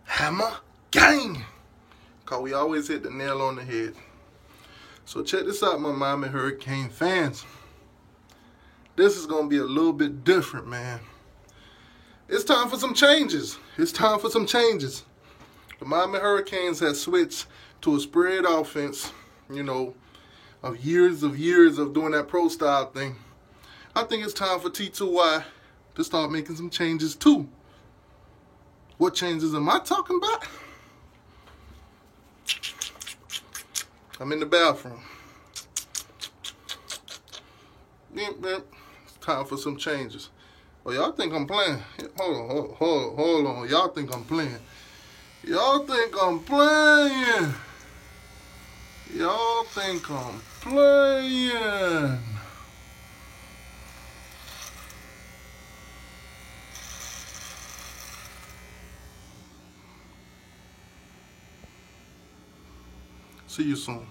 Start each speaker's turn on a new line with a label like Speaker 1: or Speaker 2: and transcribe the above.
Speaker 1: Hammer gang. Cause we always hit the nail on the head. So check this out, my Miami Hurricane fans. This is gonna be a little bit different, man. It's time for some changes. It's time for some changes. The Miami Hurricanes have switched to a spread offense, of years of doing that pro style thing. I think it's time for T2Y to start making some changes too. What changes am I talking about? I'm in the bathroom. It's time for some changes. Oh, y'all think I'm playing? Hold on. Y'all think I'm playing? Y'all think I'm playing? Y'all think I'm playing? See you soon.